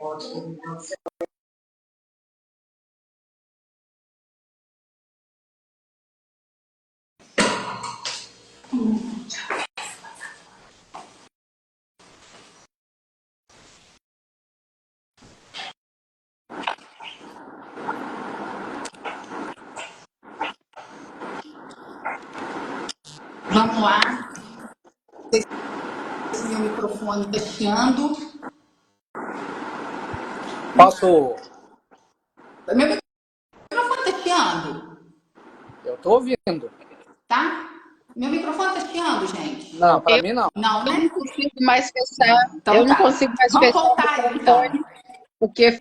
Vamos lá. Meu microfone está chiando. Posso? Meu microfone está chiando, Eu tô ouvindo. tá? Meu microfone está chiando, gente. Não, para Eu, mim não. Não, eu né? não consigo mais fechar, eu Então não consigo tá. mais Vamos fechar o voltar aí, então. microfone, porque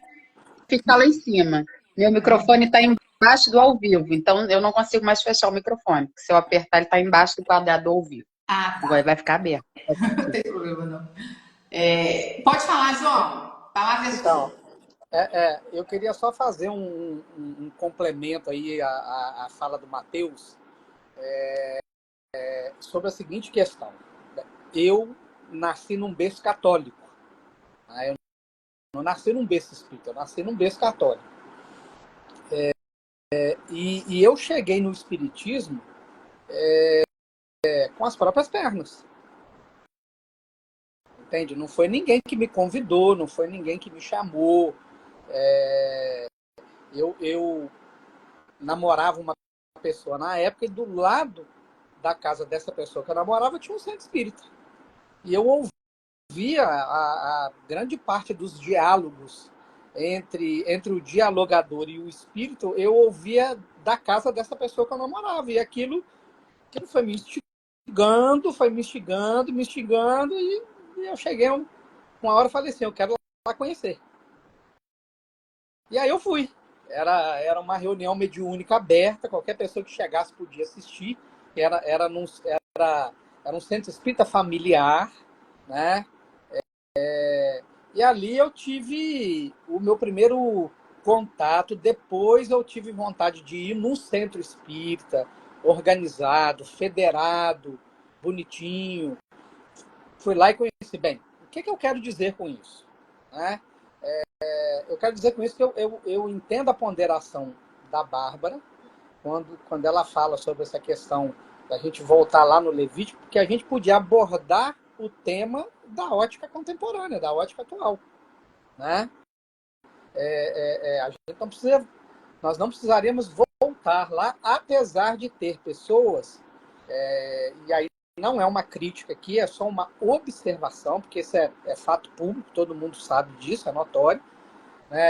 fica lá em cima. Meu microfone está embaixo do ao vivo, então eu não consigo mais fechar o microfone. Se eu apertar, ele está embaixo do quadrado do ao vivo. Ah, Agora tá. vai ficar aberto. Não tem problema, não. Pode falar, João. A palavra é Então, sua. eu queria só fazer um complemento aí à fala do Matheus sobre a seguinte questão. Eu nasci num berço católico. Né? Eu não nasci num berço espírita, eu nasci num berço católico. E eu cheguei no espiritismo com as próprias pernas. Entende? Não foi ninguém que me convidou, não foi ninguém que me chamou. Eu namorava uma pessoa na época e do lado da casa dessa pessoa que eu namorava tinha um centro espírita. E eu ouvia a grande parte dos diálogos entre o dialogador e o espírito, eu ouvia da casa dessa pessoa que eu namorava. E aquilo foi me instigando, e eu cheguei uma hora e falei assim, eu quero lá conhecer. E aí eu fui. Era uma reunião mediúnica aberta, qualquer pessoa que chegasse podia assistir. Era um centro espírita familiar, né? E ali eu tive o meu primeiro contato. Depois eu tive vontade de ir num centro espírita, organizado, federado, bonitinho. Fui lá e conheci bem. O que eu quero dizer com isso? Né? Eu quero dizer com isso que eu entendo a ponderação da Bárbara quando ela fala sobre essa questão da gente voltar lá no Levítico, porque a gente podia abordar o tema da ótica contemporânea, da ótica atual. Né? A gente não precisa, nós não precisaríamos voltar lá, apesar de ter pessoas, e aí não é uma crítica aqui, é só uma observação, porque isso é fato público, todo mundo sabe disso, é notório.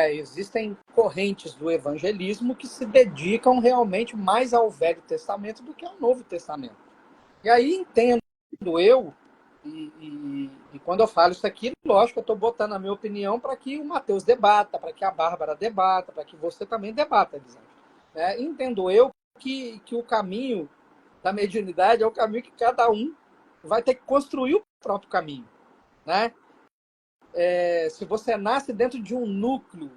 Existem correntes do evangelismo que se dedicam realmente mais ao Velho Testamento do que ao Novo Testamento. E aí entendo eu, e quando eu falo isso aqui, lógico, eu estou botando a minha opinião para que o Matheus debata, para que a Bárbara debata, para que você também debata, Elisângela. Entendo eu que o caminho da mediunidade é o caminho que cada um vai ter que construir o próprio caminho. Né? Se você nasce dentro de um núcleo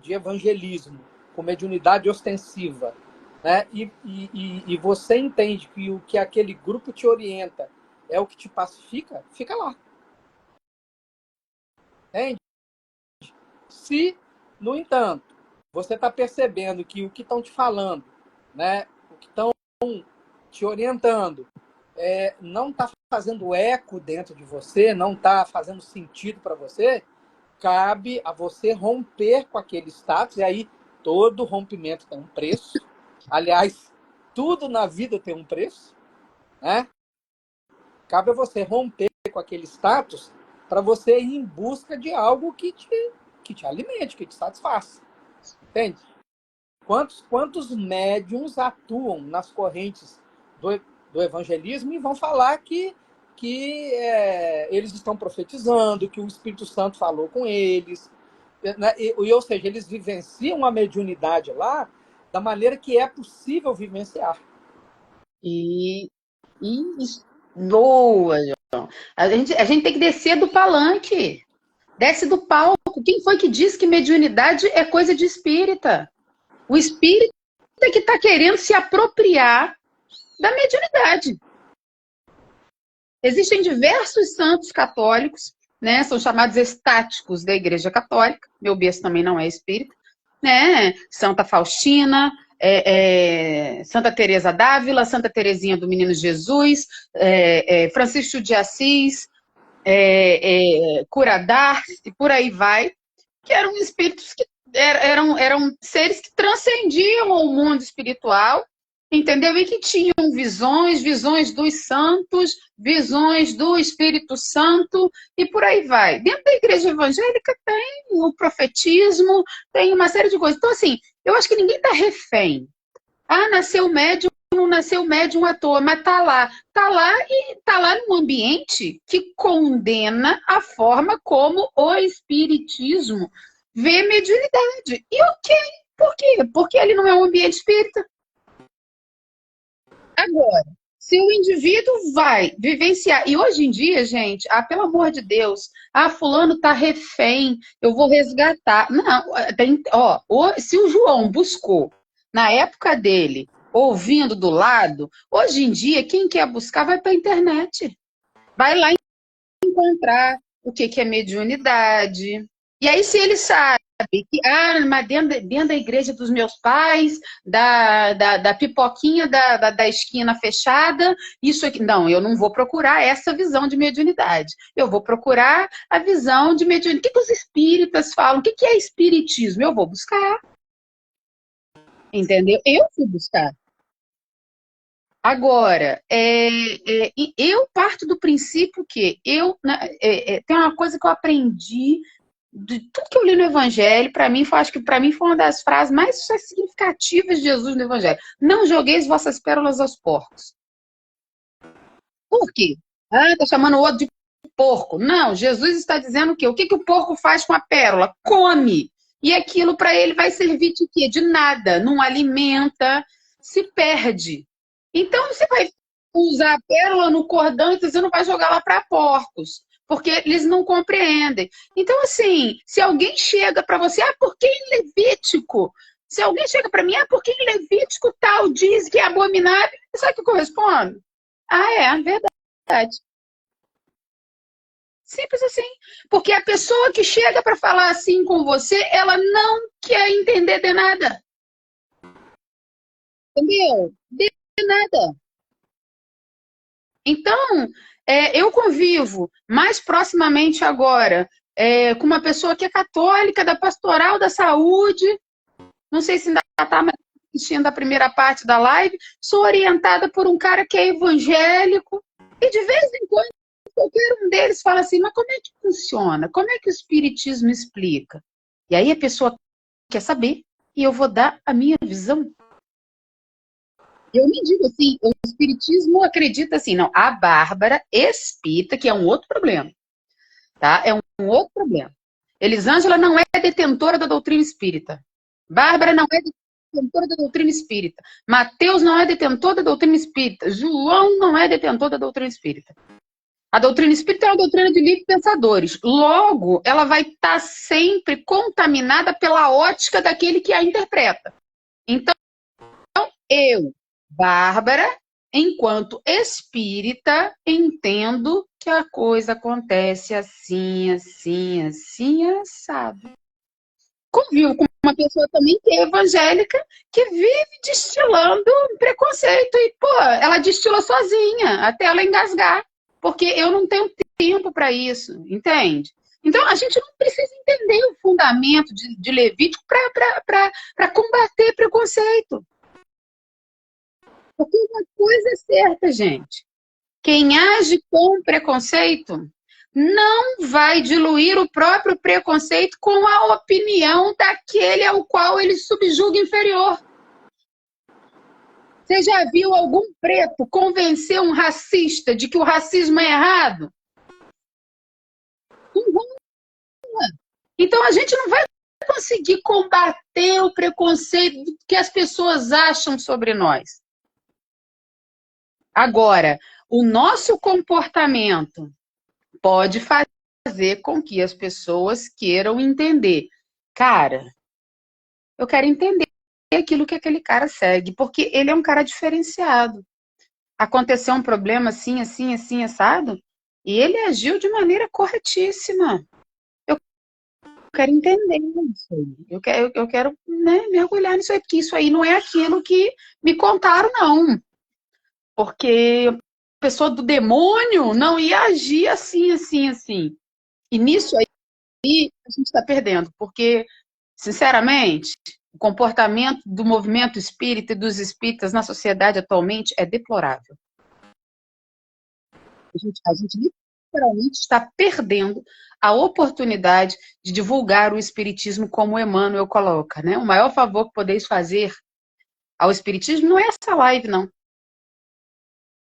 de evangelismo, com mediunidade ostensiva, né? E você entende que o que aquele grupo te orienta é o que te pacifica, fica lá. Entende? Se, no entanto, você está percebendo que o que estão te falando, né, o que estão te orientando, não está fazendo eco dentro de você, não está fazendo sentido para você, cabe a você romper com aquele status, e aí todo rompimento tem um preço. Aliás, tudo na vida tem um preço. Né? Cabe a você romper com aquele status para você ir em busca de algo que te alimente, que te satisfaça. Entende? Quantos médiums atuam nas correntes do evangelismo e vão falar que eles estão profetizando, que o Espírito Santo falou com eles, né? Ou seja, eles vivenciam a mediunidade lá da maneira que é possível vivenciar. E boa, João. A gente tem que descer do palanque. Desce do palco. Quem foi que disse que mediunidade é coisa de espírita? O espírita que está querendo se apropriar da mediunidade. Existem diversos santos católicos né? São chamados estáticos da Igreja Católica. Meu berço também não é espírita, né? Santa Faustina, Santa Teresa d'Ávila, Santa Teresinha do Menino Jesus, Francisco de Assis, Cura d'Ars, e por aí vai, que eram espíritos que eram seres que transcendiam o mundo espiritual, entendeu? E que tinham visões dos santos, visões do Espírito Santo, e por aí vai. Dentro da igreja evangélica tem o profetismo, tem uma série de coisas. Então, assim, eu acho que ninguém está refém. Ah, nasceu médium, não nasceu médium à toa, mas tá lá e tá lá num ambiente que condena a forma como o espiritismo vê mediunidade. E ok, por quê? Porque ele não é um ambiente espírita. Agora, se o indivíduo vai vivenciar, e hoje em dia, gente, pelo amor de Deus, fulano tá refém, eu vou resgatar. Não, se o João buscou na época dele, ouvindo do lado, hoje em dia, quem quer buscar vai para a internet. Vai lá encontrar o que é mediunidade. E aí, se ele sabe que, mas dentro da igreja dos meus pais, da pipoquinha da esquina fechada, isso aqui. Não, eu não vou procurar essa visão de mediunidade. Eu vou procurar a visão de mediunidade. O que os espíritas falam? O que é espiritismo? Eu vou buscar. Entendeu? Eu fui buscar. Agora, eu parto do princípio que tem uma coisa que eu aprendi de tudo que eu li no Evangelho, acho que para mim foi uma das frases mais significativas de Jesus no Evangelho. Não jogueis vossas pérolas aos porcos. Por quê? Tá chamando o outro de porco. Não, Jesus está dizendo o quê? O que o porco faz com a pérola? Come. E aquilo para ele vai servir de quê? De nada. Não alimenta, se perde. Então você vai usar a pérola no cordão e você não vai jogar lá para porcos, porque eles não compreendem. Então, assim, se alguém chega para você, porque em Levítico? Se alguém chega para mim, porque em Levítico tal diz que é abominável, sabe o que eu respondo? Verdade. Simples assim. Porque a pessoa que chega para falar assim com você, ela não quer entender de nada. Entendeu? De nada. Então, eu convivo mais proximamente agora com uma pessoa que é católica, da Pastoral da Saúde. Não sei se ainda está assistindo a primeira parte da live. Sou orientada por um cara que é evangélico. E de vez em quando, qualquer um deles fala assim, mas como é que funciona? Como é que o espiritismo explica? E aí a pessoa quer saber e eu vou dar a minha visão. Eu me digo assim, o espiritismo acredita assim, não, a Bárbara espírita, que é um outro problema, tá? É um outro problema. Elisângela não é detentora da doutrina espírita. Bárbara não é detentora da doutrina espírita. Mateus não é detentor da doutrina espírita. João não é detentor da doutrina espírita. A doutrina espírita é uma doutrina de livres pensadores. Logo, ela vai estar sempre contaminada pela ótica daquele que a interpreta. Então, eu, Bárbara, enquanto espírita, entendo que a coisa acontece assim, assim, assim, assado. Convivo com uma pessoa também que é evangélica, que vive destilando preconceito. E, ela destila sozinha, até ela engasgar. Porque eu não tenho tempo para isso, entende? Então, a gente não precisa entender o fundamento de Levítico para combater preconceito. Porque uma coisa é certa, gente. Quem age com preconceito não vai diluir o próprio preconceito com a opinião daquele ao qual ele subjuga inferior. Você já viu algum preto convencer um racista de que o racismo é errado? Então, a gente não vai conseguir combater o preconceito que as pessoas acham sobre nós. Agora, o nosso comportamento pode fazer com que as pessoas queiram entender. Cara, eu quero entender aquilo que aquele cara segue, porque ele é um cara diferenciado. Aconteceu um problema assim, assim, assim, assado, E ele agiu de maneira corretíssima. Eu quero entender isso aí. Eu quero, né, mergulhar nisso aí, porque isso aí não é aquilo que me contaram, não. Porque a pessoa do demônio não ia agir assim, assim, assim. E nisso aí a gente está perdendo, porque, sinceramente, o comportamento do movimento espírita e dos espíritas na sociedade atualmente é deplorável. A gente literalmente está perdendo a oportunidade de divulgar o espiritismo como Emmanuel coloca, né? O maior favor que podeis fazer ao espiritismo não é essa live, não.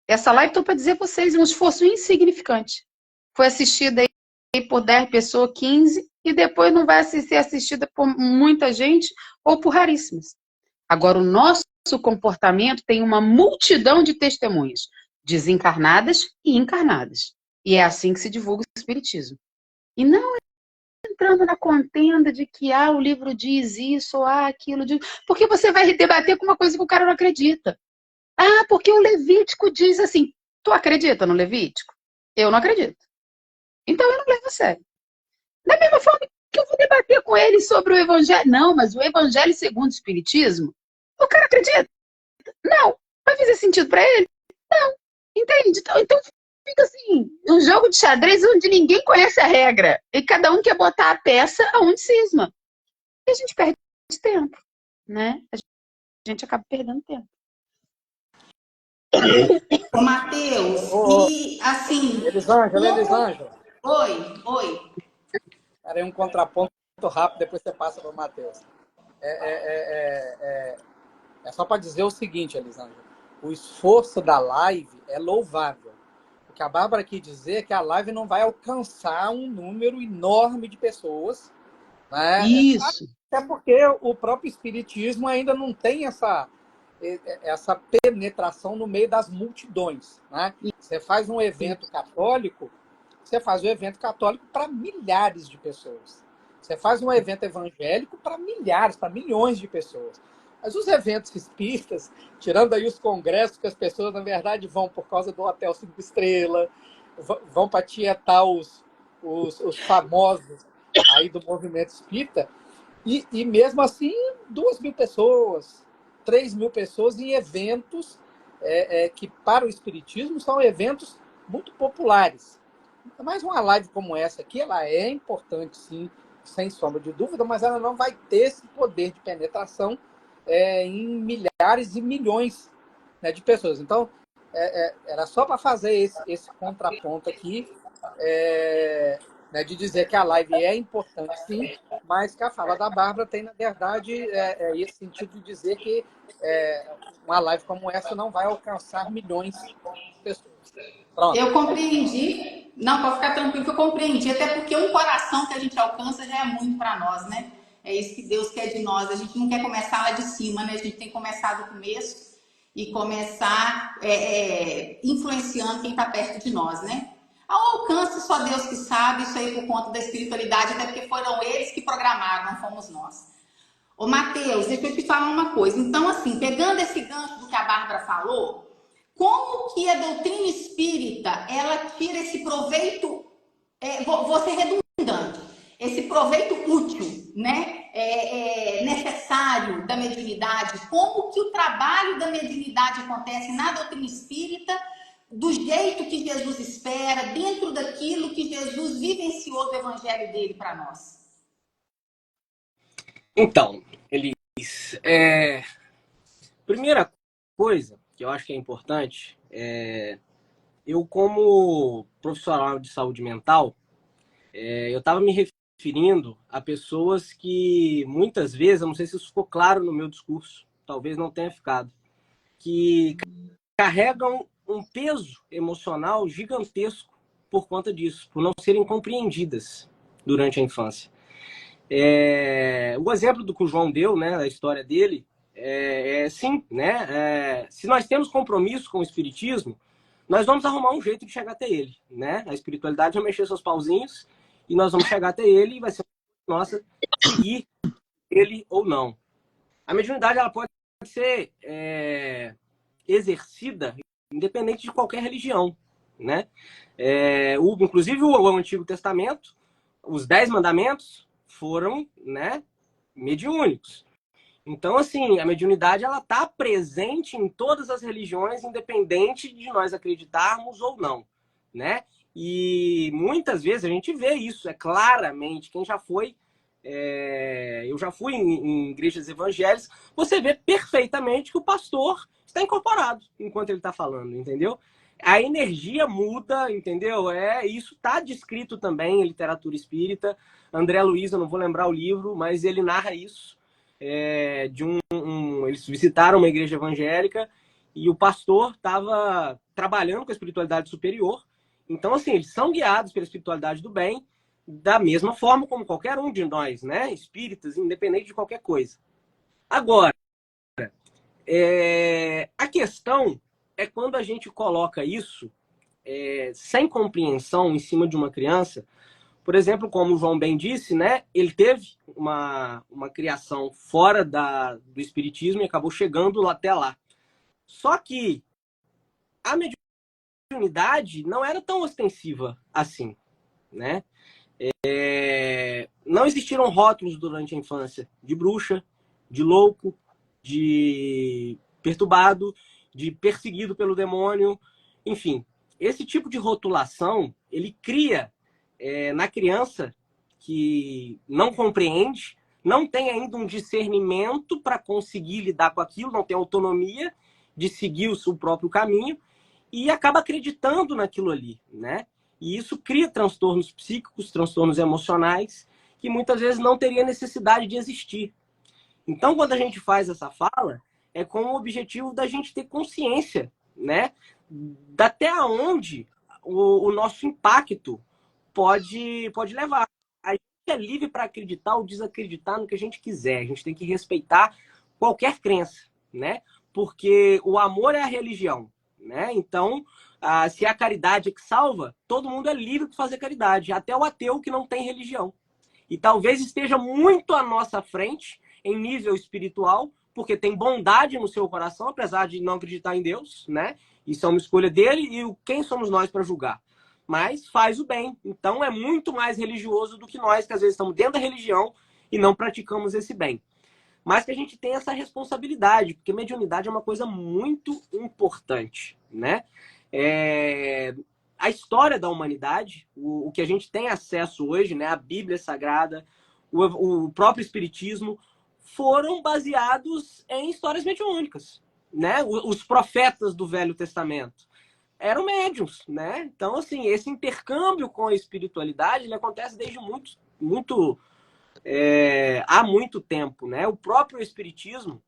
Essa live, estou para dizer a vocês, é um esforço insignificante. Foi assistida aí por 10 pessoas, 15, e depois não vai ser assistida por muita gente ou por raríssimas. Agora, o nosso comportamento tem uma multidão de testemunhas, desencarnadas e encarnadas. E é assim que se divulga o espiritismo. E não entrando na contenda de que o livro diz isso, ou aquilo diz... Porque você vai debater com uma coisa que o cara não acredita. Porque o Levítico diz assim. Tu acredita no Levítico? Eu não acredito. Então eu não levo a sério. Da mesma forma que eu vou debater com ele sobre o Evangelho. Não, mas o Evangelho segundo o Espiritismo, o cara acredita? Não. Vai fazer sentido para ele? Não. Entende? Então fica assim, um jogo de xadrez onde ninguém conhece a regra. E cada um quer botar a peça aonde cisma. E a gente perde tempo, né? A gente acaba perdendo tempo. Ô, Matheus, e assim... Elisângela. Oi. Era um contraponto rápido, depois você passa para o Matheus. É só para dizer o seguinte, Elisângela. O esforço da live é louvável. O que a Bárbara quis dizer é que a live não vai alcançar um número enorme de pessoas. Né? Isso. Até porque o próprio espiritismo ainda não tem essa penetração no meio das multidões. Né? Você faz um evento católico, você faz um evento católico para milhares de pessoas. Você faz um evento evangélico para milhares, para milhões de pessoas. Mas os eventos espíritas, tirando aí os congressos que as pessoas, na verdade, vão por causa do Hotel 5 Estrelas, vão para tietar os famosos aí do movimento espírita, e mesmo assim, 2.000 pessoas, 3.000 pessoas em eventos que, para o espiritismo, são eventos muito populares. Mas uma live como essa aqui, ela é importante, sim, sem sombra de dúvida, mas ela não vai ter esse poder de penetração em milhares e milhões, né, de pessoas. Então, era só para fazer esse contraponto aqui, né, de dizer que a live é importante, sim, mas que a fala da Bárbara tem, na verdade, esse sentido de dizer que uma live como essa não vai alcançar milhões de pessoas. Pronto. Eu compreendi. Não, pode ficar tranquilo que eu compreendi, até porque um coração que a gente alcança já é muito para nós, né? É isso que Deus quer de nós. A gente não quer começar lá de cima, né? A gente tem que começar do começo e começar influenciando quem está perto de nós, né? Ao alcance, só Deus que sabe, isso aí por conta da espiritualidade, até porque foram eles que programaram, não fomos nós. Ô, Matheus, deixa eu te falar uma coisa. Então, assim, pegando esse gancho do que a Bárbara falou, como que a doutrina espírita, ela tira esse proveito, vou ser redundante, esse proveito útil, né, necessário da mediunidade, como que o trabalho da mediunidade acontece na doutrina espírita, do jeito que Jesus espera, dentro daquilo que Jesus vivenciou do evangelho dele para nós? Então, Elis, primeira coisa que eu acho que é importante, eu como profissional de saúde mental, eu estava me referindo a pessoas que muitas vezes, eu não sei se isso ficou claro no meu discurso, talvez não tenha ficado, que carregam um peso emocional gigantesco por conta disso, por não serem compreendidas durante a infância. O exemplo do que o João deu, né, da história dele, sim, né? Se nós temos compromisso com o espiritismo, nós vamos arrumar um jeito de chegar até ele, né? A espiritualidade vai mexer seus pauzinhos e nós vamos chegar até ele e vai ser nossa seguir ele ou não. A mediunidade ela pode ser exercida independente de qualquer religião, né? Inclusive o Antigo Testamento, os 10 mandamentos foram, né, mediúnicos. Então, assim, a mediunidade ela está presente em todas as religiões, independente de nós acreditarmos ou não, né? E muitas vezes a gente vê isso, claramente. Quem já foi, eu já fui em igrejas evangélicas, você vê perfeitamente que o pastor está incorporado enquanto ele está falando, entendeu? A energia muda, entendeu? Isso está descrito também em literatura espírita. André Luiz, eu não vou lembrar o livro, mas ele narra isso. Eles visitaram uma igreja evangélica e o pastor estava trabalhando com a espiritualidade superior. Então, assim, eles são guiados pela espiritualidade do bem, da mesma forma como qualquer um de nós, né? Espíritas, independente de qualquer coisa. Agora, a questão é quando a gente coloca isso sem compreensão em cima de uma criança. Por exemplo, como o João bem disse, né? Ele teve uma criação fora do espiritismo e acabou chegando até lá. Só que a mediunidade não era tão ostensiva assim, né? Não existiram rótulos durante a infância de bruxa, de louco, de perturbado, de perseguido pelo demônio, enfim. Esse tipo de rotulação, ele cria na criança que não compreende, não tem ainda um discernimento para conseguir lidar com aquilo, não tem autonomia de seguir o seu próprio caminho e acaba acreditando naquilo ali, né? E isso cria transtornos psíquicos, transtornos emocionais, que muitas vezes não teria necessidade de existir. Então, quando a gente faz essa fala, é com o objetivo da gente ter consciência, né? Até onde o nosso impacto pode levar. A gente é livre para acreditar ou desacreditar no que a gente quiser. A gente tem que respeitar qualquer crença, né? Porque o amor é a religião, né? Então, se é a caridade que salva, todo mundo é livre para fazer caridade, até o ateu que não tem religião. E talvez esteja muito à nossa frente, em nível espiritual, porque tem bondade no seu coração, apesar de não acreditar em Deus, né? Isso é uma escolha dele e quem somos nós para julgar? Mas faz o bem. Então é muito mais religioso do que nós, que às vezes estamos dentro da religião e não praticamos esse bem. Mas que a gente tem essa responsabilidade, porque mediunidade é uma coisa muito importante, né? A história da humanidade, o que a gente tem acesso hoje, né? A Bíblia Sagrada, o próprio Espiritismo, foram baseados em histórias mediúnicas, né? Os profetas do Velho Testamento eram médiuns, né? Então, assim, esse intercâmbio com a espiritualidade, ele acontece desde há muito tempo, né? O próprio Espiritismo,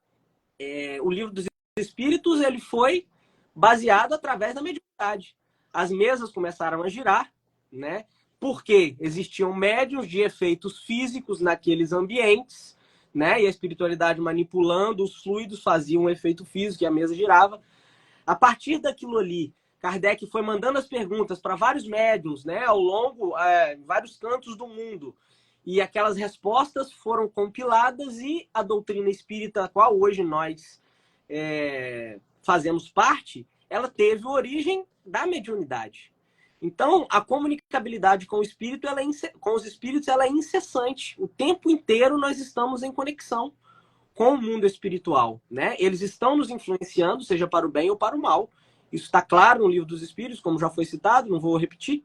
o Livro dos Espíritos, ele foi baseado através da mediunidade. As mesas começaram a girar, né? Porque existiam médiuns de efeitos físicos naqueles ambientes, né? E a espiritualidade manipulando os fluidos fazia um efeito físico e a mesa girava. A partir daquilo ali, Kardec foi mandando as perguntas para vários médiuns, né? Ao longo, vários cantos do mundo. E aquelas respostas foram compiladas e a doutrina espírita, a qual hoje nós fazemos parte, ela teve origem da mediunidade. Então, a comunicabilidade com o espírito, com os espíritos, ela é incessante. O tempo inteiro nós estamos em conexão com o mundo espiritual, né? Eles estão nos influenciando, seja para o bem ou para o mal. Isso está claro no Livro dos Espíritos, como já foi citado, não vou repetir,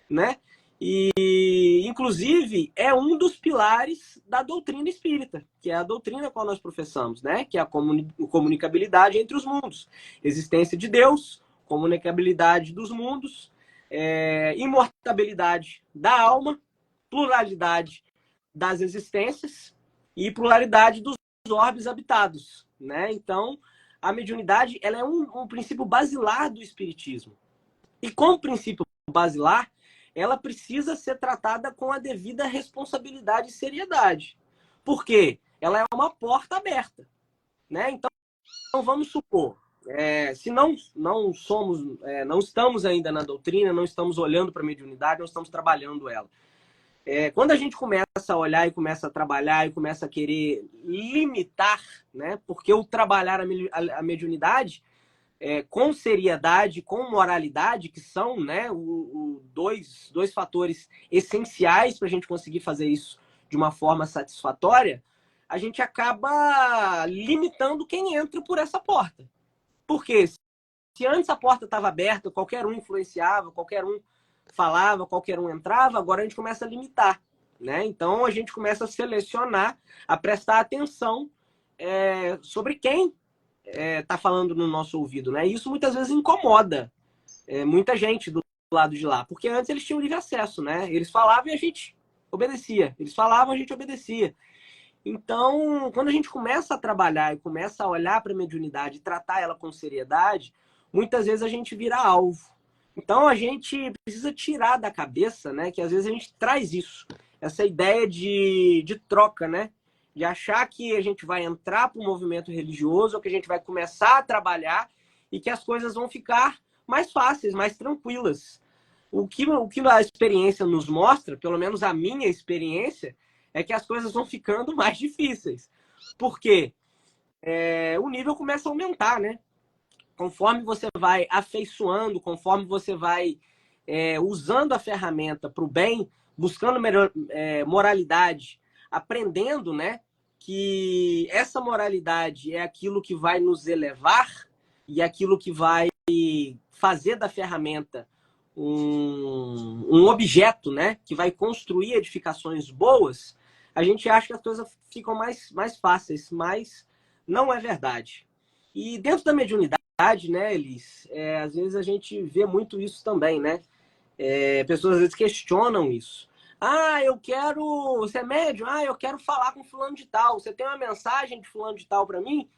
né? E, inclusive, é um dos pilares da doutrina espírita, que é a doutrina a qual nós professamos, né? Que é a comunicabilidade entre os mundos. Existência de Deus, comunicabilidade dos mundos, imortabilidade da alma, pluralidade das existências e pluralidade dos orbes habitados, né? Então, a mediunidade, ela é um princípio basilar do espiritismo. E como princípio basilar, ela precisa ser tratada com a devida responsabilidade e seriedade. Por quê? Ela é uma porta aberta, né? Então, vamos supor, se não estamos ainda na doutrina, não estamos olhando para a mediunidade, não estamos trabalhando ela. Quando a gente começa a olhar e começa a trabalhar e começa a querer limitar, né? Porque o trabalhar a mediunidade com seriedade, com moralidade, que são, né, dois fatores essenciais para a gente conseguir fazer isso de uma forma satisfatória, a gente acaba limitando quem entra por essa porta. Por quê? Se antes a porta estava aberta, qualquer um influenciava, qualquer um falava, qualquer um entrava, agora a gente começa a limitar, né? Então a gente começa a selecionar, a prestar atenção sobre quem está falando no nosso ouvido, né? E isso muitas vezes incomoda muita gente do lado de lá, porque antes eles tinham livre acesso, né? Eles falavam e a gente obedecia. Eles falavam, a gente obedecia. Então, quando a gente começa a trabalhar e começa a olhar para a mediunidade e tratar ela com seriedade, muitas vezes a gente vira alvo. Então, a gente precisa tirar da cabeça, né, que às vezes a gente traz isso, essa ideia de troca, né? De achar que a gente vai entrar para o movimento religioso ou que a gente vai começar a trabalhar e que as coisas vão ficar mais fáceis, mais tranquilas. O que a experiência nos mostra, pelo menos a minha experiência, é que as coisas vão ficando mais difíceis. Por quê? O nível começa a aumentar, né? Conforme você vai afeiçoando, conforme você vai usando a ferramenta para o bem, buscando moralidade, aprendendo, né, que essa moralidade é aquilo que vai nos elevar e aquilo que vai fazer da ferramenta um objeto, né, que vai construir edificações boas, a gente acha que as coisas ficam mais fáceis, mas não é verdade. E dentro da mediunidade, né, Elis, às vezes a gente vê muito isso também, né? Pessoas às vezes questionam isso. Ah, você é médium? Ah, eu quero falar com fulano de tal. Você tem uma mensagem de fulano de tal para mim?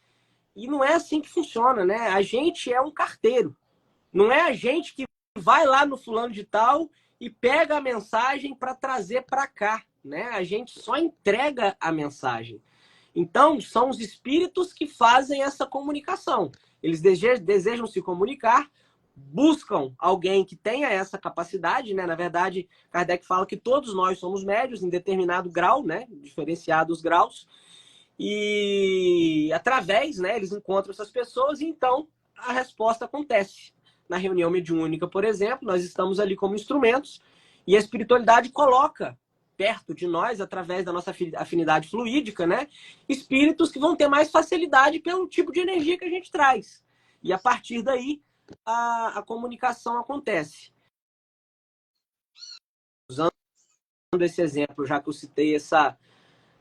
E não é assim que funciona, né? A gente é um carteiro. Não é a gente que vai lá no fulano de tal e pega a mensagem para trazer para cá, né? A gente só entrega a mensagem. Então, são os espíritos que fazem essa comunicação. Eles desejam se comunicar, buscam alguém que tenha essa capacidade, né? Na verdade, Kardec fala que todos nós somos médios em determinado grau, né? Diferenciados graus. E através, né, eles encontram essas pessoas e então a resposta acontece. Na reunião mediúnica, por exemplo, nós estamos ali como instrumentos e a espiritualidade coloca perto de nós, através da nossa afinidade fluídica, né, espíritos que vão ter mais facilidade pelo tipo de energia que a gente traz. E a partir daí, a comunicação acontece. Usando esse exemplo, já que eu citei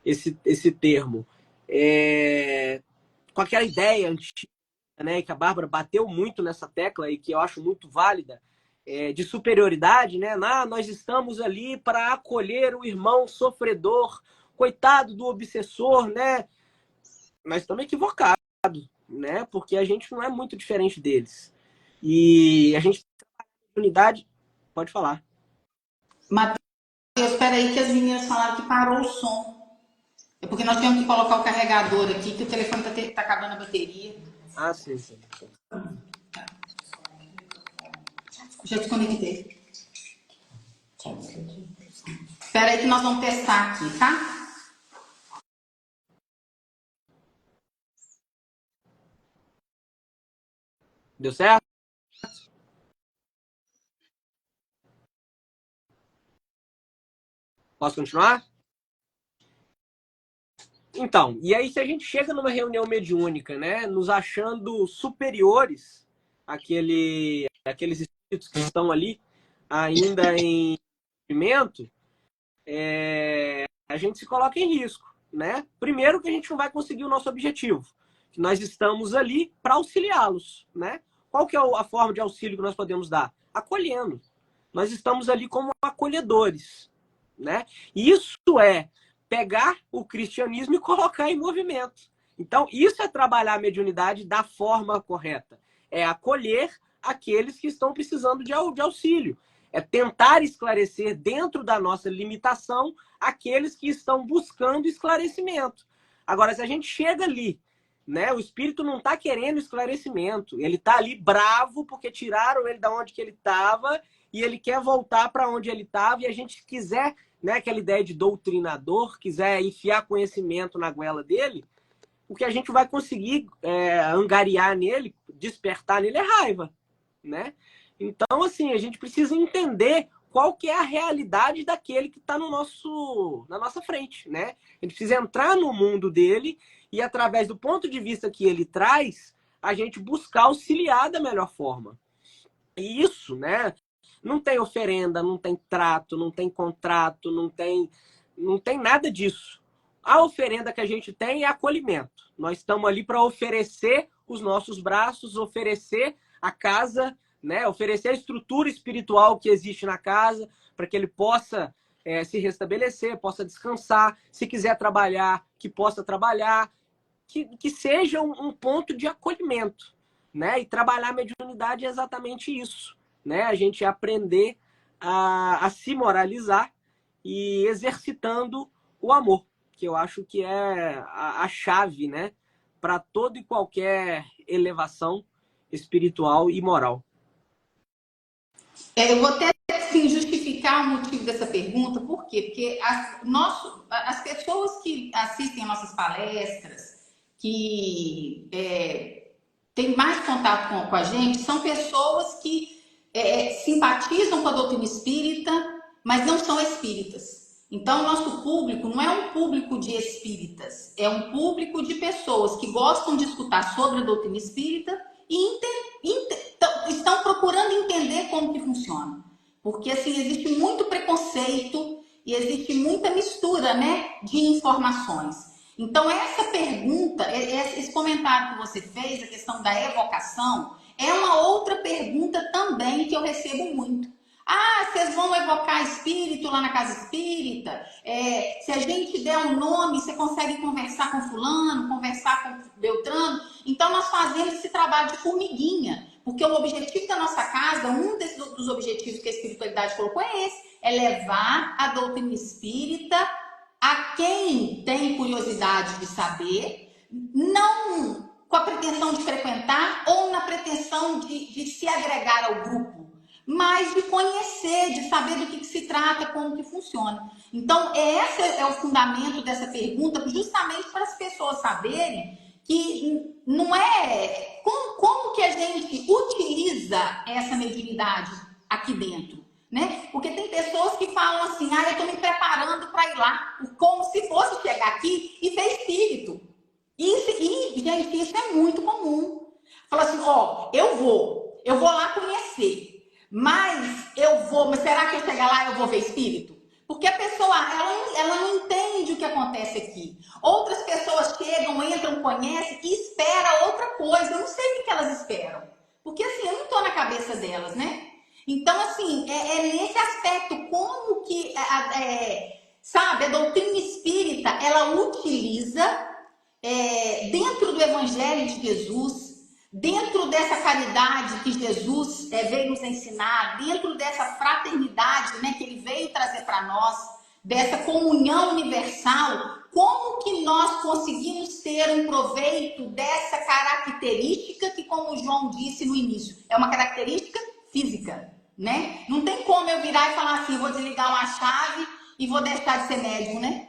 esse termo, com aquela ideia antiga, né, que a Bárbara bateu muito nessa tecla e que eu acho muito válida, de superioridade, né? Nós estamos ali para acolher o irmão sofredor, coitado do obsessor, né? Nós estamos equivocados, né? Porque a gente não é muito diferente deles. E a gente tem unidade. Pode falar. Matheus, espera aí que as meninas falaram que parou o som. É porque nós temos que colocar o carregador aqui, que o telefone tá acabando a bateria. Ah, sim. Já desconectei. Espera aí que nós vamos testar aqui, tá? Deu certo? Posso continuar? Então, e aí se a gente chega numa reunião mediúnica, né, nos achando superiores àqueles espíritos que estão ali ainda em movimento, a gente se coloca em risco, né? Primeiro que a gente não vai conseguir o nosso objetivo, que nós estamos ali para auxiliá-los, né? Qual que é a forma de auxílio que nós podemos dar? Acolhendo. Nós estamos ali como acolhedores, né? E isso é pegar o cristianismo e colocar em movimento. Então, isso é trabalhar a mediunidade da forma correta. É acolher aqueles que estão precisando de auxílio. É tentar esclarecer dentro da nossa limitação aqueles que estão buscando esclarecimento. Agora, se a gente chega ali, né, o espírito não está querendo esclarecimento, ele está ali bravo porque tiraram ele da onde que ele estava e ele quer voltar para onde ele estava, e a gente quiser, né, aquela ideia de doutrinador, quiser enfiar conhecimento na goela dele, o que a gente vai conseguir angariar nele, despertar nele é raiva, né? Então, assim, a gente precisa entender qual que é a realidade daquele que está na nossa frente, né? A gente precisa entrar no mundo dele e, através do ponto de vista que ele traz, a gente buscar auxiliar da melhor forma. E isso, né? Não tem oferenda, não tem trato, não tem contrato, não tem nada disso. A oferenda que a gente tem é acolhimento. Nós estamos ali para oferecer os nossos braços, oferecer a casa, né? Oferecer a estrutura espiritual que existe na casa, para que ele possa se restabelecer, possa descansar, se quiser trabalhar, que possa trabalhar, que seja um ponto de acolhimento, né? E trabalhar a mediunidade é exatamente isso, né? A gente aprender a se moralizar e exercitando o amor, que eu acho que é a chave, né? Para toda e qualquer elevação espiritual e moral. Eu vou até assim, justificar o motivo dessa pergunta, por quê? Porque as pessoas que assistem a nossas palestras, que têm mais contato com a gente, são pessoas que simpatizam com a doutrina espírita, mas não são espíritas. Então, o nosso público não é um público de espíritas, é um público de pessoas que gostam de escutar sobre a doutrina espírita e estão procurando entender como que funciona. Porque, assim, existe muito preconceito e existe muita mistura, né, de informações. Então, essa pergunta, esse comentário que você fez, a questão da evocação, é uma outra pergunta também que eu recebo muito. Ah, vocês vão evocar espírito lá na casa espírita? Se a gente der um nome, você consegue conversar com fulano, conversar com Beltrano? Então, nós fazemos esse trabalho de formiguinha, porque o objetivo da nossa casa, dos objetivos que a espiritualidade colocou é esse, é levar a doutrina espírita a quem tem curiosidade de saber, não com a pretensão de frequentar ou na pretensão de se agregar ao grupo, mas de conhecer, de saber do que se trata, como que funciona. Então, esse é o fundamento dessa pergunta, justamente para as pessoas saberem que não é... Como que a gente utiliza essa mediunidade aqui dentro, né? Porque tem pessoas que falam assim, eu estou me preparando para ir lá, como se fosse chegar aqui e ver espírito. E, gente, isso é muito comum. Fala assim, eu vou lá conhecer. Mas será que eu chegar lá e eu vou ver espírito? Porque a pessoa, ela não entende o que acontece aqui. Outras pessoas chegam, entram, conhecem e esperam outra coisa. Eu não sei o que elas esperam. Porque assim, eu não estou na cabeça delas, né? Então, assim, nesse aspecto, como que, sabe, a doutrina espírita, ela utiliza dentro do Evangelho de Jesus, dentro dessa caridade que Jesus veio nos ensinar, dentro dessa fraternidade, né, que ele veio trazer para nós, dessa comunhão universal, como que nós conseguimos ter um proveito dessa característica que, como o João disse no início, é uma característica física, né? Não tem como eu virar e falar assim, vou desligar uma chave e vou deixar de ser médium, né?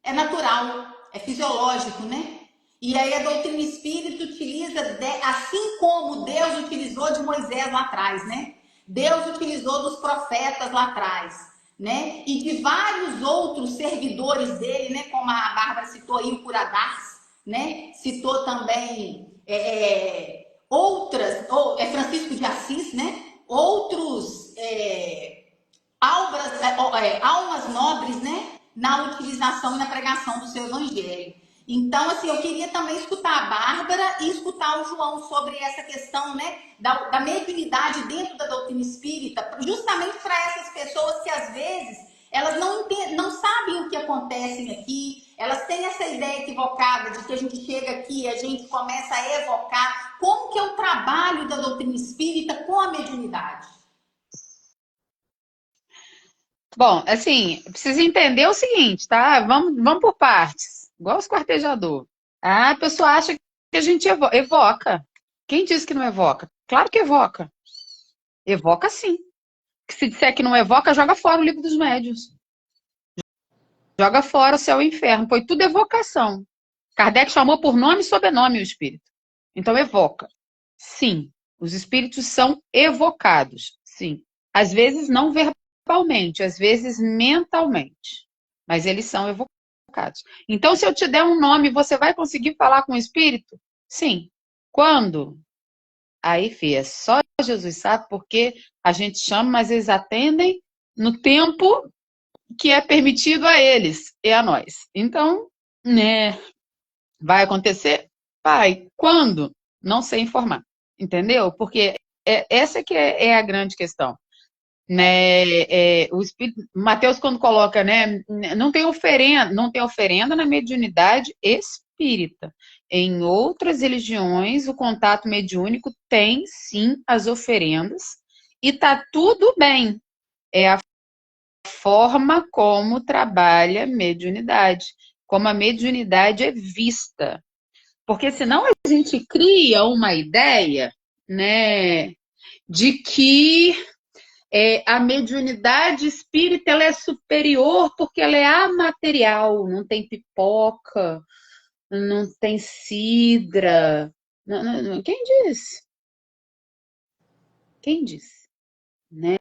É natural, é fisiológico, né? E aí a doutrina espírita utiliza, assim como Deus utilizou de Moisés lá atrás, né? Deus utilizou dos profetas lá atrás, né? E de vários outros servidores dele, né? Como a Bárbara citou aí, o Curadás, né? Citou também Francisco de Assis, né? Outros almas nobres, né? Na utilização e na pregação do seu evangelho. Então, assim, eu queria também escutar a Bárbara e escutar o João sobre essa questão, né, da mediunidade dentro da doutrina espírita, justamente para essas pessoas que, às vezes, elas não sabem o que acontece aqui, elas têm essa ideia equivocada de que a gente chega aqui e a gente começa a evocar. Como que é o trabalho da doutrina espírita com a mediunidade? Bom, assim, precisa entender o seguinte, tá? Vamos por partes. Igual os quartejador. A pessoa acha que a gente evoca. Quem disse que não evoca? Claro que evoca. Evoca sim. Se disser que não evoca, joga fora o livro dos médiuns. Joga fora o céu e o inferno. Foi tudo evocação. Kardec chamou por nome e sobrenome o espírito. Então evoca. Sim, os espíritos são evocados, sim. Às vezes não verbalmente, às vezes mentalmente, mas eles são evocados. Então, se eu te der um nome, você vai conseguir falar com o espírito? Sim. Quando? Aí, Fia, só Jesus sabe, porque a gente chama, mas eles atendem no tempo que é permitido a eles e a nós. Então, né, vai acontecer? Vai. Quando? Não sei informar. Entendeu? Porque essa que é a grande questão. Né? O Espírito, Mateus, quando coloca, né, não tem oferenda na mediunidade espírita. Em outras religiões, o contato mediúnico tem, sim, as oferendas, e tá tudo bem. É a forma como trabalha a mediunidade, como a mediunidade é vista. Porque senão a gente cria uma ideia, né, de que a mediunidade espírita ela é superior porque ela é amaterial, não tem pipoca, não tem cidra. Quem disse? Quem disse? Né?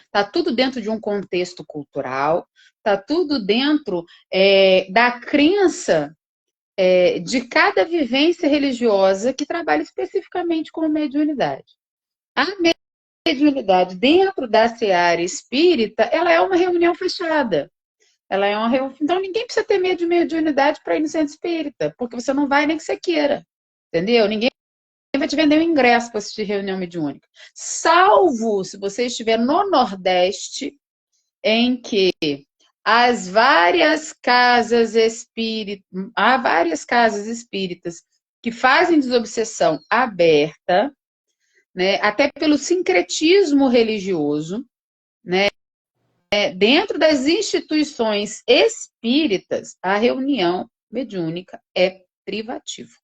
Tá tudo dentro de um contexto cultural, tá tudo dentro da crença de cada vivência religiosa que trabalha especificamente com mediunidade. A mediunidade dentro da seara espírita, ela é uma reunião fechada. Ela é uma reunião... Então, ninguém precisa ter medo de mediunidade para ir no centro espírita, porque você não vai nem que você queira. Entendeu? Ninguém vai te vender um ingresso para assistir reunião mediúnica. Salvo se você estiver no Nordeste, em que as várias casas espíritas, há várias casas espíritas que fazem desobsessão aberta, né, até pelo sincretismo religioso, né, dentro das instituições espíritas, a reunião mediúnica é privativa.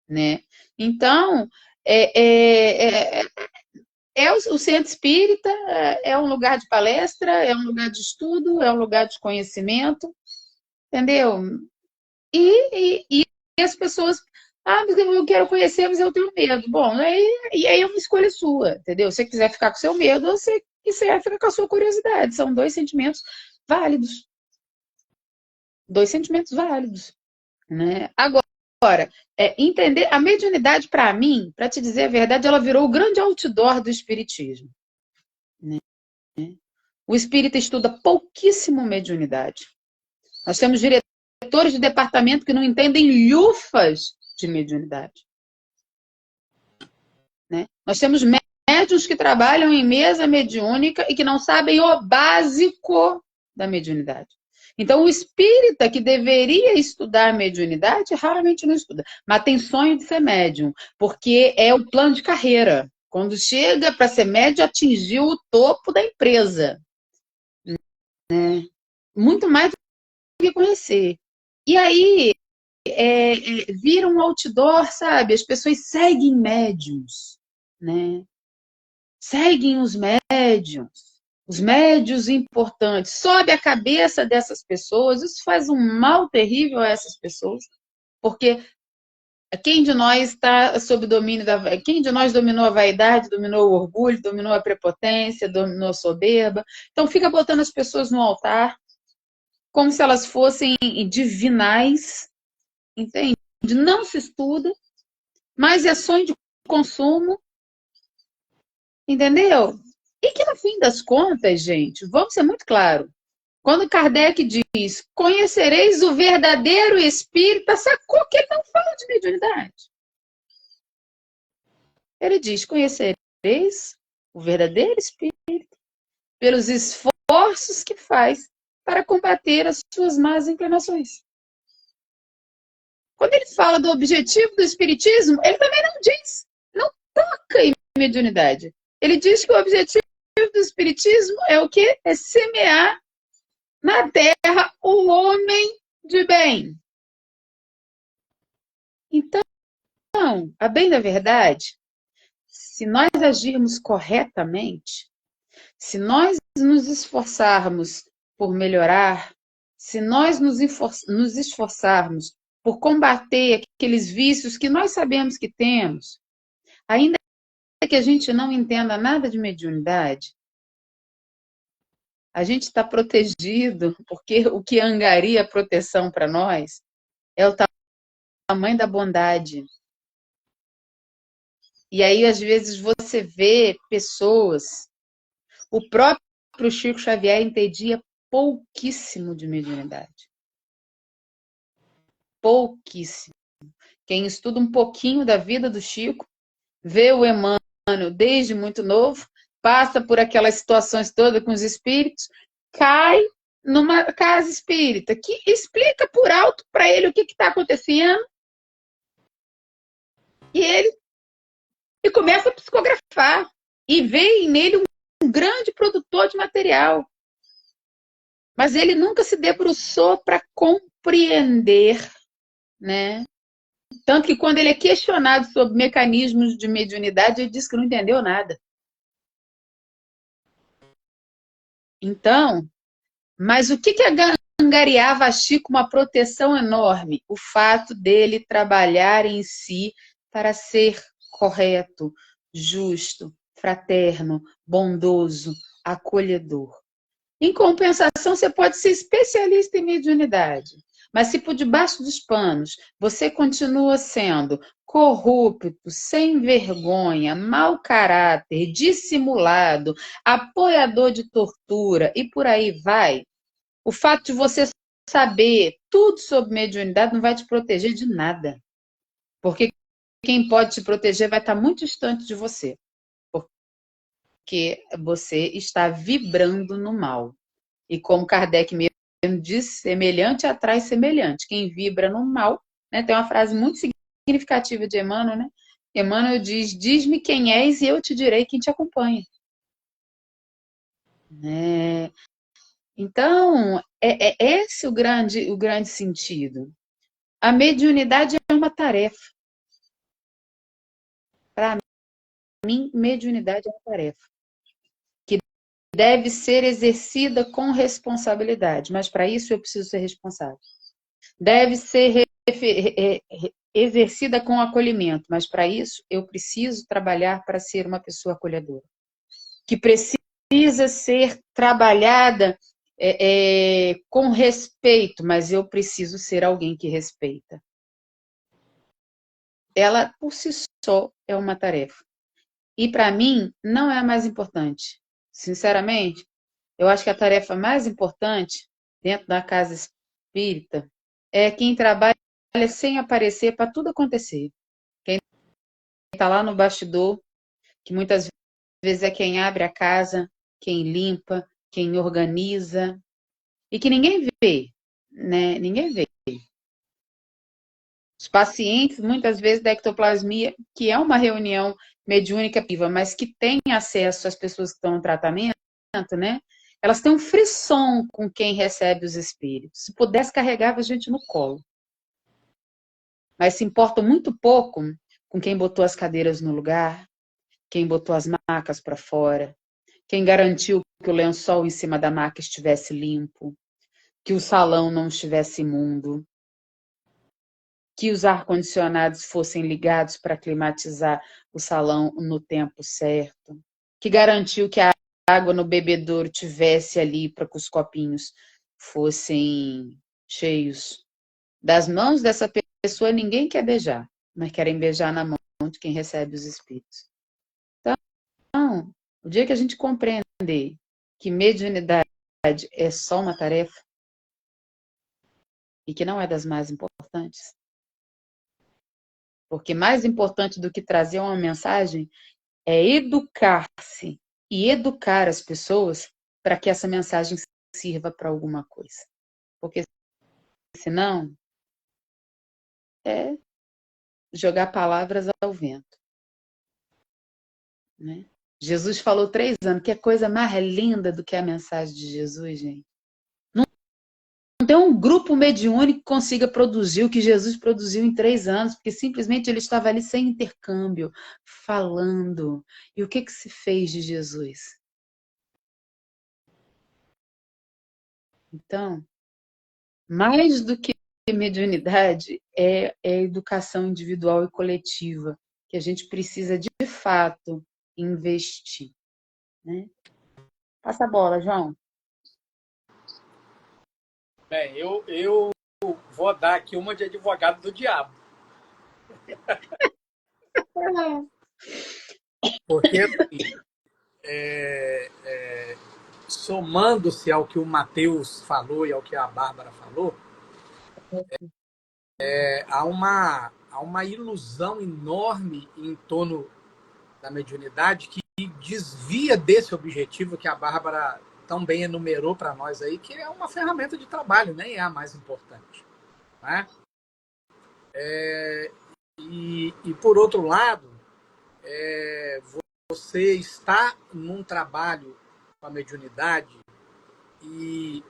Né? Então, o centro espírita é um lugar de palestra, é um lugar de estudo, é um lugar de conhecimento, entendeu? E as pessoas, mas eu quero conhecer, mas eu tenho medo. Bom, aí é uma escolha sua, entendeu? Se você quiser ficar com seu medo, ou se quiser ficar com a sua curiosidade. São dois sentimentos válidos. Dois sentimentos válidos. Né? Agora, entender a mediunidade, para mim, para te dizer a verdade, ela virou o grande outdoor do espiritismo. Né? O espírita estuda pouquíssimo mediunidade. Nós temos diretores de departamento que não entendem lufas de mediunidade. Né? Nós temos médiuns que trabalham em mesa mediúnica e que não sabem o básico da mediunidade. Então, o espírita que deveria estudar mediunidade, raramente não estuda, mas tem sonho de ser médium, porque é o plano de carreira. Quando chega para ser médium, atingiu o topo da empresa. Né? Muito mais do que conhecer. E aí, vira um outdoor, sabe? As pessoas seguem médiums, né? Seguem os médiuns importantes, sobe a cabeça dessas pessoas, isso faz um mal terrível a essas pessoas, porque quem de nós está sob domínio quem de nós dominou a vaidade, dominou o orgulho, dominou a prepotência, dominou a soberba? Então fica botando as pessoas no altar como se elas fossem divinais, entende? Não se estuda, mas é sonho de consumo, entendeu? E que, no fim das contas, gente, vamos ser muito claros, quando Kardec diz, conhecereis o verdadeiro espírita, sacou que ele não fala de mediunidade. Ele diz, conhecereis o verdadeiro espírita pelos esforços que faz para combater as suas más inclinações. Quando ele fala do objetivo do espiritismo, ele também não diz, não toca em mediunidade. Ele diz que o objetivo do espiritismo é o quê? É semear na terra o homem de bem. Então, a bem da verdade, se nós agirmos corretamente, se nós nos esforçarmos por melhorar, se nós nos esforçarmos por combater aqueles vícios que nós sabemos que temos, ainda que a gente não entenda nada de mediunidade, a gente está protegido, porque o que angaria proteção para nós é o tamanho da bondade. E aí, às vezes, você vê pessoas. O próprio Chico Xavier entendia pouquíssimo de mediunidade. Pouquíssimo. Quem estuda um pouquinho da vida do Chico, vê o Emmanuel desde muito novo, passa por aquelas situações todas com os espíritos, cai numa casa espírita que explica por alto para ele o que está acontecendo e começa a psicografar e vê nele um grande produtor de material. Mas ele nunca se debruçou para compreender, né? Tanto que quando ele é questionado sobre mecanismos de mediunidade, ele diz que não entendeu nada. Então, mas o que angariava a Chico uma proteção enorme? O fato dele trabalhar em si para ser correto, justo, fraterno, bondoso, acolhedor. Em compensação, você pode ser especialista em mediunidade, mas se por debaixo dos panos você continua sendo corrupto, sem vergonha, mau caráter, dissimulado, apoiador de tortura e por aí vai, o fato de você saber tudo sobre mediunidade não vai te proteger de nada. Porque quem pode te proteger vai estar muito distante de você. Porque você está vibrando no mal. E como Kardec mesmo diz, semelhante atrai semelhante. Quem vibra no mal, né? Tem uma frase muito significativa de Emmanuel, né? Emmanuel diz, diz-me quem és e eu te direi quem te acompanha. Então, é esse o grande sentido. A mediunidade é uma tarefa. Para mim, mediunidade é uma tarefa que deve ser exercida com responsabilidade, mas para isso eu preciso ser responsável. Deve ser exercida com acolhimento, mas para isso eu preciso trabalhar para ser uma pessoa acolhedora. Que precisa ser trabalhada com respeito, mas eu preciso ser alguém que respeita. Ela, por si só, é uma tarefa. E, para mim, não é a mais importante. Sinceramente, eu acho que a tarefa mais importante dentro da casa espírita é quem trabalha sem aparecer para tudo acontecer. Quem está lá no bastidor, que muitas vezes é quem abre a casa, quem limpa, quem organiza, e que ninguém vê, né? Ninguém vê. Os pacientes, muitas vezes, da ectoplasmia, que é uma reunião mediúnica viva, mas que tem acesso às pessoas que estão no tratamento, né? Elas têm um frisson com quem recebe os espíritos. Se pudesse, carregava a gente no colo. Mas se importam muito pouco com quem botou as cadeiras no lugar, quem botou as macas para fora, quem garantiu que o lençol em cima da maca estivesse limpo, que o salão não estivesse imundo, que os ar-condicionados fossem ligados para climatizar o salão no tempo certo, que garantiu que a água no bebedouro tivesse ali para que os copinhos fossem cheios. Das mãos dessa pessoa ninguém quer beijar, mas querem beijar na mão de quem recebe os espíritos. Então, o dia que a gente compreender que mediunidade é só uma tarefa e que não é das mais importantes, porque mais importante do que trazer uma mensagem é educar-se e educar as pessoas para que essa mensagem sirva para alguma coisa. Porque senão é jogar palavras ao vento. Né? Jesus falou 3 anos, que é coisa mais linda do que a mensagem de Jesus, gente. Não tem um grupo mediúnico que consiga produzir o que Jesus produziu em 3 anos, porque simplesmente ele estava ali sem intercâmbio, falando. E o que se fez de Jesus? Então, mais do que mediunidade é educação individual e coletiva, que a gente precisa, de fato, investir, né? Passa a bola, João. Bem, eu vou dar aqui uma de advogado do diabo. Porque, assim, somando-se ao que o Matheus falou e ao que a Bárbara falou, há uma ilusão enorme em torno da mediunidade que desvia desse objetivo que a Bárbara tão bem enumerou para nós aí, que é uma ferramenta de trabalho, nem é a mais importante. Né? E por outro lado, você está num trabalho com a mediunidade e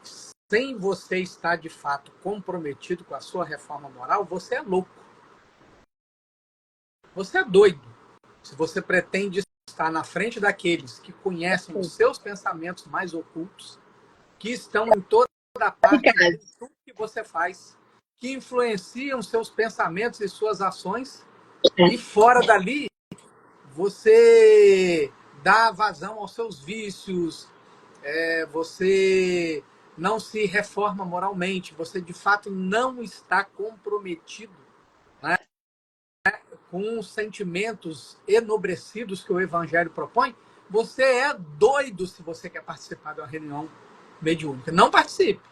sem você estar de fato comprometido com a sua reforma moral, você é louco. Você é doido. Se você pretende estar na frente daqueles que conhecem os seus pensamentos mais ocultos, que estão em toda a parte de tudo que você faz, que influenciam seus pensamentos e suas ações, e fora dali, você dá vazão aos seus vícios, você não se reforma moralmente, você de fato não está comprometido, né, com os sentimentos enobrecidos que o Evangelho propõe, você é doido se você quer participar de uma reunião mediúnica. Não participe.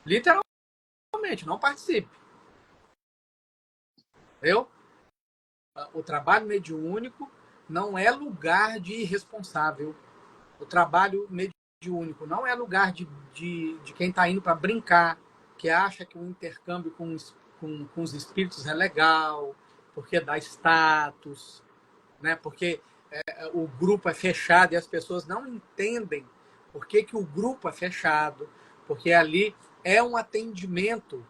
Literalmente, não participe. Entendeu? O trabalho mediúnico não é lugar de irresponsável. O trabalho mediúnico não é lugar de quem está indo para brincar, que acha que o intercâmbio com os espíritos é legal, porque dá status, né? Porque o grupo é fechado e as pessoas não entendem por que o grupo é fechado, porque ali é um atendimento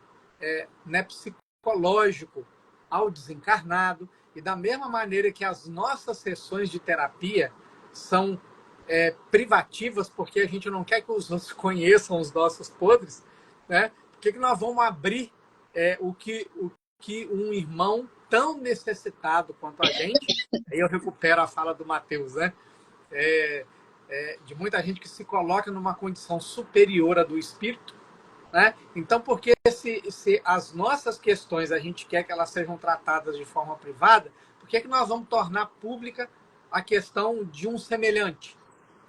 né, psicológico ao desencarnado, e da mesma maneira que as nossas sessões de terapia são privativas, porque a gente não quer que os outros conheçam os nossos podres, né? Por que nós vamos abrir o que um irmão tão necessitado quanto a gente, aí eu recupero a fala do Matheus, né? De muita gente que se coloca numa condição superior à do espírito, né? Então, porque se as nossas questões a gente quer que elas sejam tratadas de forma privada, por que nós vamos tornar pública a questão de um semelhante,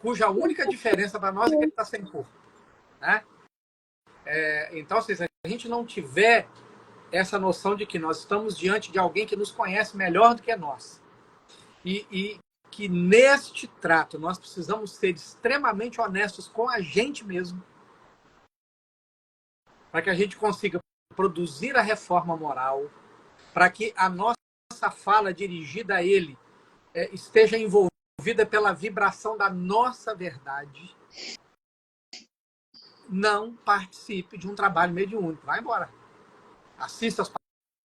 cuja única diferença para nós é que ele está sem corpo? Né? Então, se a gente não tiver essa noção de que nós estamos diante de alguém que nos conhece melhor do que nós, e que neste trato nós precisamos ser extremamente honestos com a gente mesmo, para que a gente consiga produzir a reforma moral, para que a nossa fala dirigida a ele esteja envolvida pela vibração da nossa verdade. Não participe de um trabalho mediúnico. Vai embora. Assista às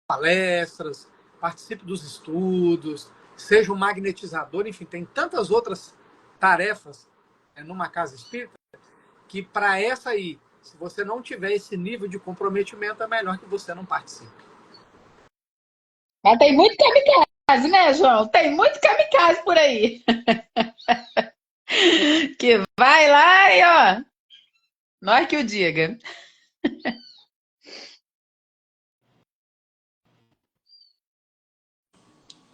palestras, participe dos estudos, seja um magnetizador, enfim, tem tantas outras tarefas numa casa espírita que para essa aí, se você não tiver esse nível de comprometimento, é melhor que você não participe. Mas tem muito kamikaze, né, João? Tem muito kamikaze por aí. Que vai lá e, ó, nós que o diga.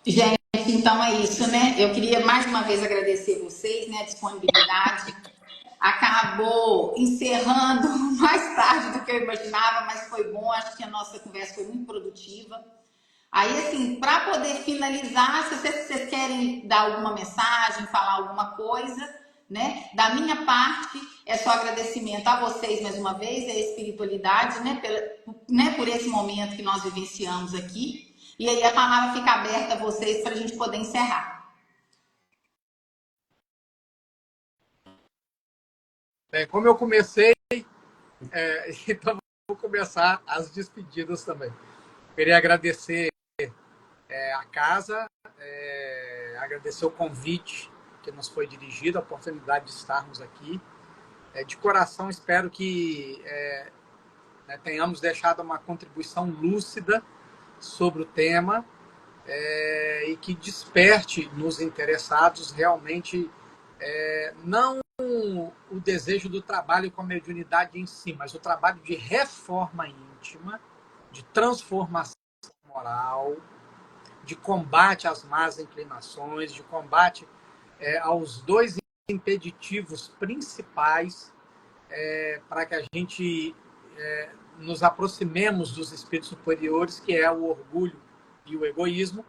Gente, então é isso, né? Eu queria mais uma vez agradecer vocês, né, a disponibilidade. Acabou encerrando mais tarde do que eu imaginava, mas foi bom. Acho que a nossa conversa foi muito produtiva. Aí, assim, para poder finalizar, se vocês querem dar alguma mensagem, falar alguma coisa, né? Da minha parte, é só agradecimento a vocês mais uma vez, a espiritualidade, né? Por esse momento que nós vivenciamos aqui. E aí a palavra fica aberta a vocês para a gente poder encerrar. Bem, como eu comecei, então vou começar as despedidas também. Queria agradecer a casa, agradecer o convite que nos foi dirigido, a oportunidade de estarmos aqui. De coração, espero que né, tenhamos deixado uma contribuição lúcida sobre o tema, e que desperte nos interessados realmente não o desejo do trabalho com a mediunidade em si, mas o trabalho de reforma íntima, de transformação moral, de combate às más inclinações, de combate aos dois impeditivos principais para que a gente nos aproximemos dos espíritos superiores, que é o orgulho e o egoísmo,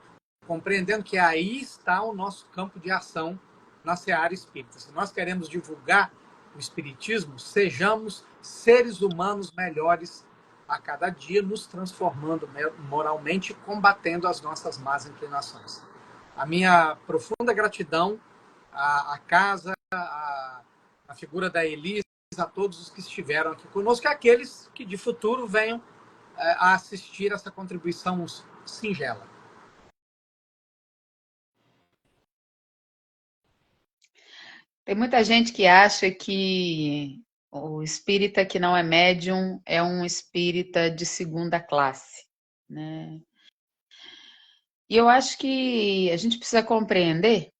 compreendendo que aí está o nosso campo de ação na seara espírita. Se nós queremos divulgar o espiritismo, sejamos seres humanos melhores a cada dia, nos transformando moralmente, combatendo as nossas más inclinações. A minha profunda gratidão à casa, à figura da Elise, a todos os que estiveram aqui conosco e aqueles que de futuro venham a assistir essa contribuição singela. Tem muita gente que acha que o espírita que não é médium é um espírita de segunda classe, né? E eu acho que a gente precisa compreender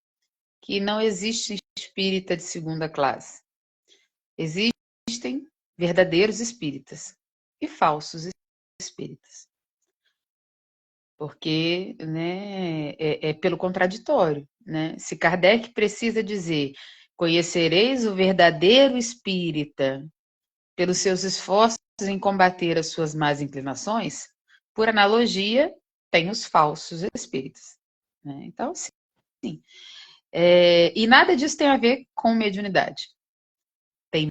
que não existe espírita de segunda classe. Existem verdadeiros espíritas e falsos espíritas. Porque, né, é pelo contraditório, né? Se Kardec precisa dizer: conhecereis o verdadeiro espírita pelos seus esforços em combater as suas más inclinações, por analogia, tem os falsos espíritas, né? Então, sim. E nada disso tem a ver com mediunidade. Tem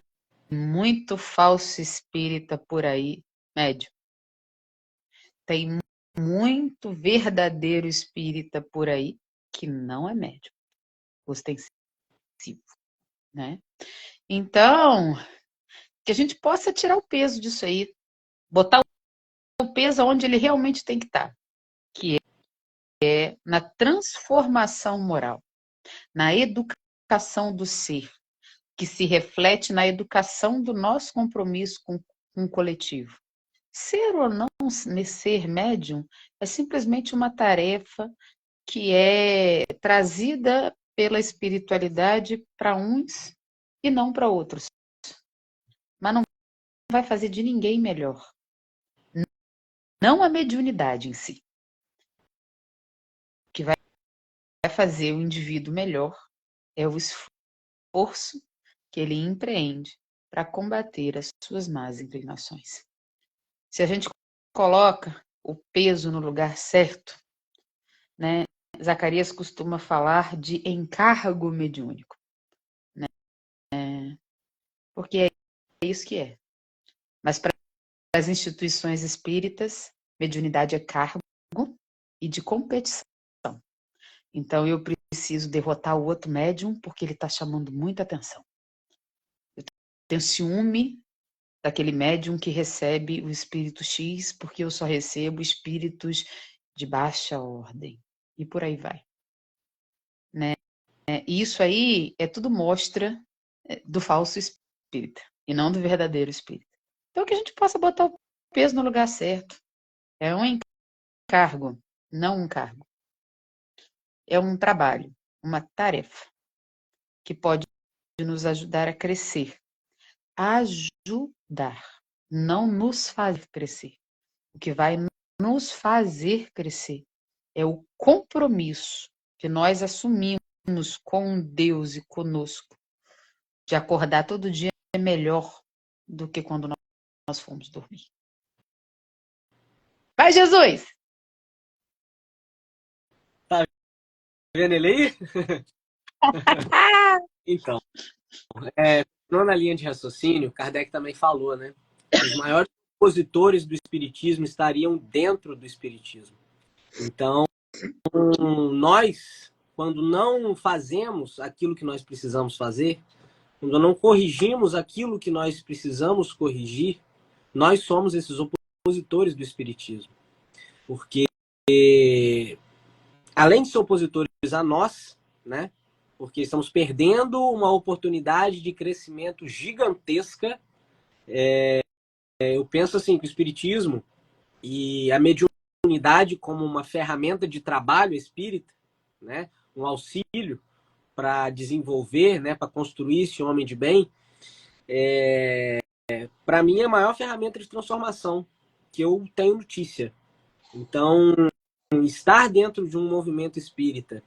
muito falso espírita por aí, médium. Tem muito verdadeiro espírita por aí que não é médium, ostensivo, né? Então, que a gente possa tirar o peso disso aí, botar o peso onde ele realmente tem que estar, que é na transformação moral, na educação do ser, que se reflete na educação do nosso compromisso com o coletivo. Ser ou não ser médium é simplesmente uma tarefa que é trazida pela espiritualidade para uns e não para outros. Mas não vai fazer de ninguém melhor. Não a mediunidade em si. O que vai fazer o indivíduo melhor é o esforço que ele empreende para combater as suas más inclinações. Se a gente coloca o peso no lugar certo, né? Zacarias costuma falar de encargo mediúnico, né? Porque é isso que é. Mas para as instituições espíritas, mediunidade é cargo e de competição. Então eu preciso derrotar o outro médium porque ele está chamando muita atenção. Eu tenho ciúme daquele médium que recebe o espírito X porque eu só recebo espíritos de baixa ordem. E por aí vai. Né? E isso aí é tudo mostra do falso espírita e não do verdadeiro espírita. Então que a gente possa botar o peso no lugar certo. É um encargo, não um cargo. É um trabalho, uma tarefa que pode nos ajudar a crescer. Ajudar, não nos fazer crescer. O que vai nos fazer crescer é o compromisso que nós assumimos com Deus e conosco, de acordar todo dia melhor do que quando nós fomos dormir. Vai, Jesus! Tá vendo ele aí? Então, na linha de raciocínio, Kardec também falou, né? Os maiores opositores do espiritismo estariam dentro do espiritismo. Então, nós, quando não fazemos aquilo que nós precisamos fazer, quando não corrigimos aquilo que nós precisamos corrigir, nós somos esses opositores do espiritismo. Porque, além de ser opositores a nós, né? Porque estamos perdendo uma oportunidade de crescimento gigantesca eu penso assim que o espiritismo e a mediunidade como uma ferramenta de trabalho espírita, né, um auxílio para desenvolver, né, para construir esse homem de bem, para mim é a maior ferramenta de transformação que eu tenho notícia. Então, estar dentro de um movimento espírita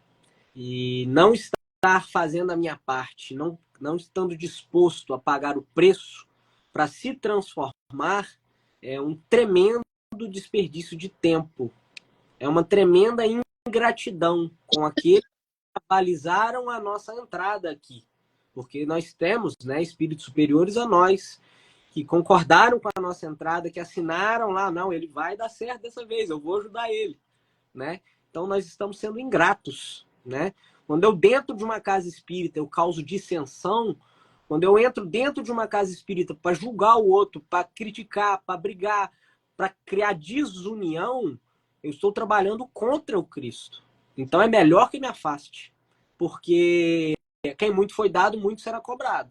e não estar fazendo a minha parte, não estando disposto a pagar o preço para se transformar, é um tremendo desperdício de tempo. É uma tremenda ingratidão com aqueles que balizaram a nossa entrada aqui. Porque nós temos, né, espíritos superiores a nós, que concordaram com a nossa entrada, que assinaram lá, não, ele vai dar certo dessa vez, eu vou ajudar ele, né? Então nós estamos sendo ingratos, né? Quando eu dentro de uma casa espírita eu causo dissensão, quando eu entro dentro de uma casa espírita para julgar o outro, para criticar, para brigar, para criar desunião, eu estou trabalhando contra o Cristo. Então é melhor que me afaste, porque quem muito foi dado, muito será cobrado.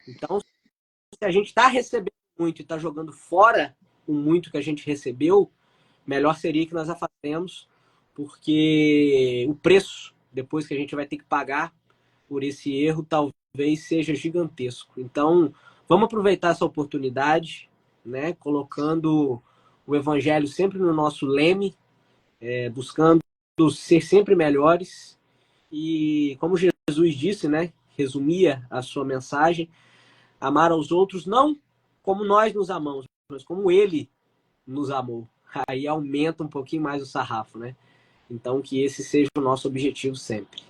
Então, se a gente está recebendo muito e está jogando fora o muito que a gente recebeu, melhor seria que nós afastemos, porque o preço, depois que a gente vai ter que pagar por esse erro, talvez seja gigantesco. Então, vamos aproveitar essa oportunidade, né, colocando o evangelho sempre no nosso leme, buscando ser sempre melhores. E como Jesus disse, né, resumia a sua mensagem, amar aos outros não como nós nos amamos, mas como ele nos amou. Aí aumenta um pouquinho mais o sarrafo, né? Então que esse seja o nosso objetivo sempre.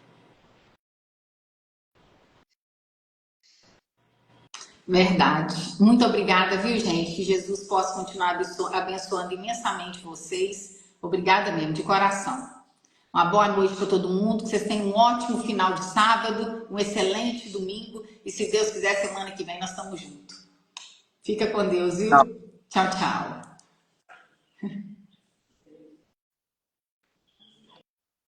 Verdade. Muito obrigada, viu, gente? Que Jesus possa continuar abençoando imensamente vocês. Obrigada mesmo, de coração. Uma boa noite para todo mundo. Que vocês tenham um ótimo final de sábado, um excelente domingo. E se Deus quiser, semana que vem nós estamos juntos. Fica com Deus, viu? Tchau, tchau.